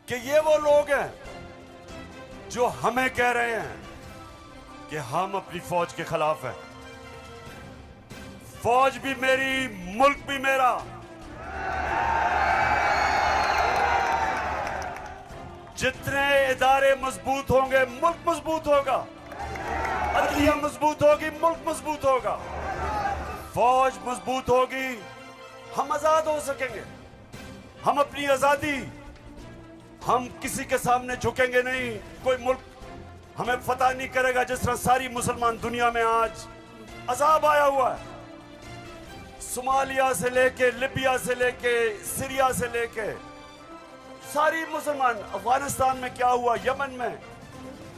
کہ یہ وہ لوگ ہیں جو ہمیں کہہ رہے ہیں کہ ہم اپنی فوج کے خلاف ہیں. فوج بھی میری، ملک بھی میرا. جتنے ادارے مضبوط ہوں گے ملک مضبوط ہوگا، عدلیہ مضبوط ہوگی ملک مضبوط ہوگا، فوج مضبوط ہوگی ہم آزاد ہو سکیں گے. ہم اپنی آزادی، ہم کسی کے سامنے جھکیں گے نہیں. کوئی ملک ہمیں فتح نہیں کرے گا جس طرح ساری مسلمان دنیا میں آج عذاب آیا ہوا ہے. صومالیہ سے لے کے لیبیا سے لے کے سیریا سے لے کے ساری مسلمان، افغانستان میں کیا ہوا، یمن میں،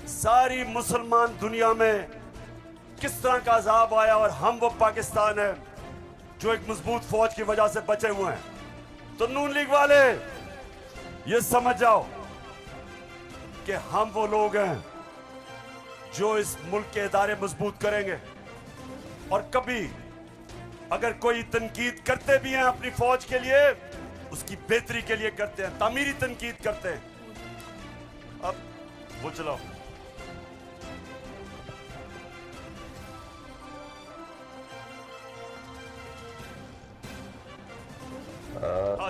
ساری مسلمان دنیا میں کس طرح کا عذاب آیا. اور ہم وہ پاکستان ہے جو ایک مضبوط فوج کی وجہ سے بچے ہوئے ہیں. تو نون لیگ والے یہ سمجھ جاؤ کہ ہم وہ لوگ ہیں جو اس ملک کے ادارے مضبوط کریں گے. اور کبھی اگر کوئی تنقید کرتے بھی ہیں اپنی فوج کے لیے، اس کی بہتری کے لیے کرتے ہیں، تعمیری تنقید کرتے ہیں. اب وہ چلاؤ.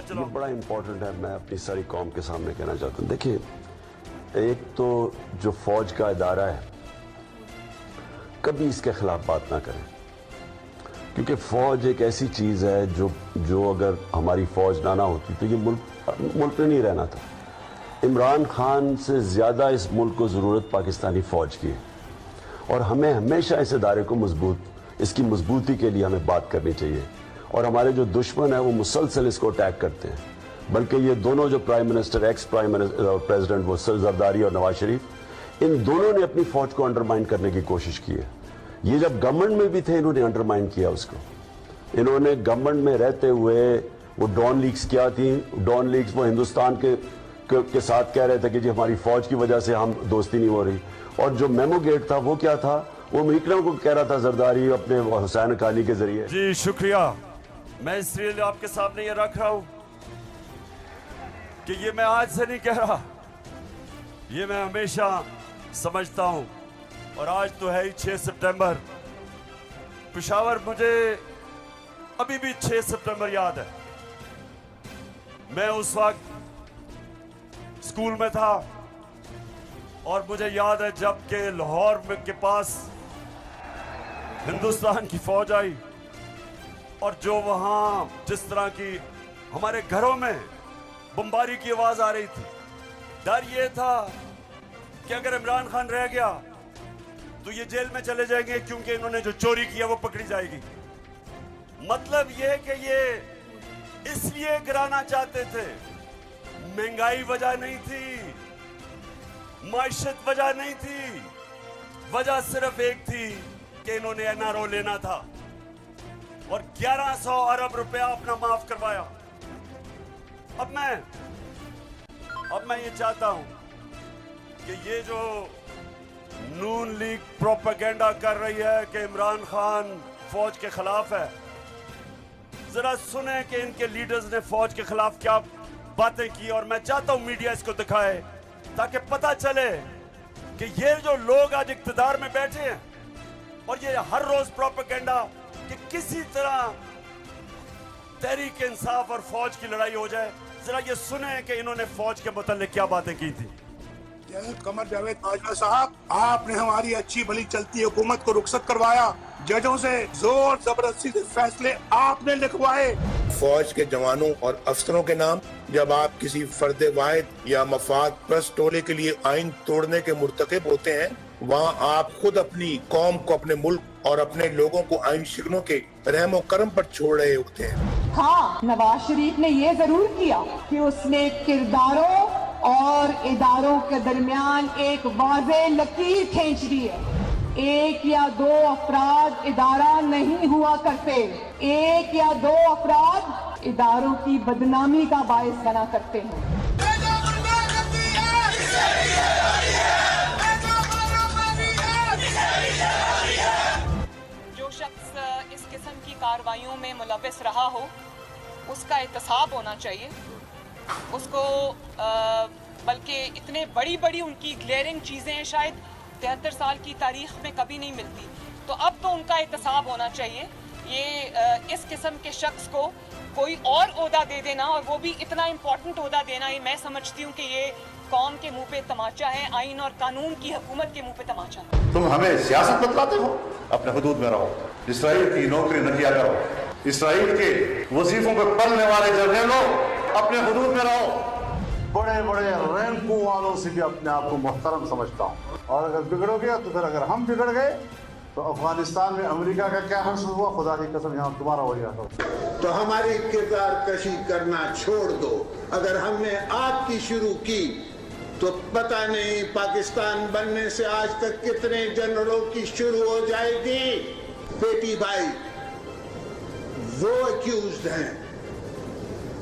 یہ بڑا امپورٹنٹ ہے، میں اپنی ساری قوم کے سامنے کہنا چاہتا ہوں. دیکھیے، ایک تو جو فوج کا ادارہ ہے کبھی اس کے خلاف بات نہ کریں، کیونکہ فوج ایک ایسی چیز ہے جو اگر ہماری فوج نہ ہوتی تو یہ ملک میں نہیں رہنا تھا. عمران خان سے زیادہ اس ملک کو ضرورت پاکستانی فوج کی ہے، اور ہمیں ہمیشہ اس ادارے کو اس کی مضبوطی کے لیے ہمیں بات کرنی چاہیے. اور ہمارے جو دشمن ہیں وہ مسلسل اس کو اٹیک کرتے ہیں. بلکہ یہ دونوں جو پرائم منسٹر، ایکس پریزیڈنٹ وہ زرداری اور نواز شریف، ان دونوں نے اپنی فوج کو انڈرمائن کرنے کی کوشش کی ہے. یہ جب گورنمنٹ میں بھی تھے انہوں نے انڈرمائن کیا اس کو. انہوں نے گورنمنٹ میں رہتے ہوئے وہ ڈان لیگز کیا تھیں. ڈان لیگز وہ ہندوستان کے ساتھ کہہ رہے تھے کہ جی ہماری فوج کی وجہ سے ہم دوستی نہیں ہو رہی. اور جو میمو گیٹ تھا وہ کیا تھا، وہ امریکنوں کو کہہ رہا تھا زرداری اپنے حسین اکانی کے ذریعے. جی شکریہ. میں اس لیے آپ کے سامنے یہ رکھ رہا ہوں کہ یہ میں آج سے نہیں کہہ رہا، یہ میں ہمیشہ سمجھتا ہوں. اور آج تو ہے ہی 6 سپٹمبر. پشاور مجھے ابھی بھی 6 سپٹمبر یاد ہے. میں اس وقت اسکول میں تھا اور مجھے یاد ہے جب کہ لاہور کے پاس ہندوستان کی فوج آئی اور جو وہاں جس طرح کی ہمارے گھروں میں بمباری کی آواز آ رہی تھی. ڈر یہ تھا کہ اگر عمران خان رہ گیا تو یہ جیل میں چلے جائیں گے کیونکہ انہوں نے جو چوری کیا وہ پکڑی جائے گی. مطلب یہ کہ یہ اس لیے گرانا چاہتے تھے. مہنگائی وجہ نہیں تھی، معیشت وجہ نہیں تھی، وجہ صرف ایک تھی کہ انہوں نے این آر او لینا تھا اور 1100 ارب روپیہ اپنا معاف کروایا. اب میں یہ چاہتا ہوں کہ یہ جو نون لیگ پروپیگنڈا کر رہی ہے کہ عمران خان فوج کے خلاف ہے، ذرا سنیں کہ ان کے لیڈرز نے فوج کے خلاف کیا باتیں کی. اور میں چاہتا ہوں میڈیا اس کو دکھائے تاکہ پتہ چلے کہ یہ جو لوگ آج اقتدار میں بیٹھے ہیں اور یہ ہر روز پروپیگنڈا کہ کسی طرح تحریک انصاف اور فوج کی لڑائی ہو جائے، ذرا یہ سنیں کہ انہوں نے فوج کے متعلق کیا باتیں کی تھی. قمر جاوید باجوہ صاحب، آپ نے ہماری اچھی بھلی چلتی حکومت کو رخصت کروایا. ججوں سے زور زبردستی سے فیصلے آپ نے لکھوائے. فوج کے جوانوں اور افسروں کے نام جب آپ کسی فرد واحد یا مفاد پرست ٹولے کے لیے آئین توڑنے کے مرتکب ہوتے ہیں، وہاں آپ خود اپنی قوم کو، اپنے ملک اور اپنے لوگوں کو آئین شکنوں کے رحم و کرم پر چھوڑ رہے ہوتے ہیں. ہاں، نواز شریف نے یہ ضرور کیا کہ اس نے کرداروں اور اداروں کے درمیان ایک واضح لکیر کھینچ دی ہے. ایک یا دو افراد ادارہ نہیں ہوا کرتے. ایک یا دو افراد اداروں کی بدنامی کا باعث بنا کرتے ہیں. جو شخص اس قسم کی کارروائیوں میں ملوث رہا ہو اس کا احتساب ہونا چاہیے. اس کو بلکہ کہ اتنے بڑی بڑی ان کی گلیئرنگ چیزیں ہیں شاید 73 سال کی تاریخ میں کبھی نہیں ملتی. تو اب تو ان کا احتساب ہونا چاہیے. یہ اس قسم کے شخص کو کوئی اور عہدہ دے دینا, اور وہ بھی اتنا امپورٹنٹ عہدہ دینا, یہ میں سمجھتی ہوں کہ یہ قوم کے منہ پہ تماچا ہے, آئین اور قانون کی حکومت کے منہ پہ تماچا. تم ہمیں سیاست بتلاتے ہو, اپنے حدود میں رہو. اسرائیل کی نوکری نہ کیا کرو. اسرائیل کے وظیفوں پہ پلنے والے جرنیلوں اپنے حدود میں رہو. بڑے بڑے رینکوں والوں سے بھی اپنے آپ کو محترم سمجھتا ہوں, اور اگر بگڑو گے تو پھر اگر ہم بگڑ گئے تو افغانستان میں امریکہ کا کیا حاصل ہوا, خدا کی قسم یہاں تمہارا ہو جاتا. تو ہماری کردار کشی کرنا چھوڑ دو. اگر ہم نے آپ کی شروع کی تو پتہ نہیں پاکستان بننے سے آج تک کتنے جنرلوں کی شروع ہو جائے گی. بیٹی بھائی وہ ایکیوزڈ ہیں,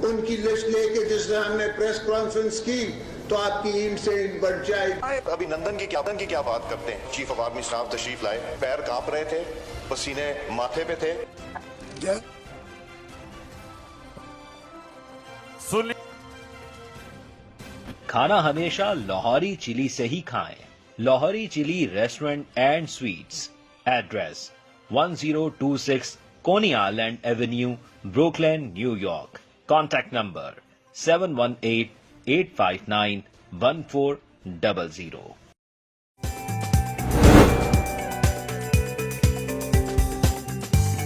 ان کی لسٹ لے کے جس طرح ہم نے پریس کانفرنس کی تو آپ کی ایم سے بڑھ جائے. ابھی نندن کی کیا بات کرتے ہیں. چیف آف آرمی اسٹاف تشریف لائے, پیر کانپ رہے تھے, پسینے ماتھے پہ تھے. کھانا ہمیشہ لاہوری چلی سے ہی کھائیں. لاہوری چلی restaurant and sweets. Address 1026 Coney Island Avenue, Brooklyn, New York. Contact number 718-859-1400.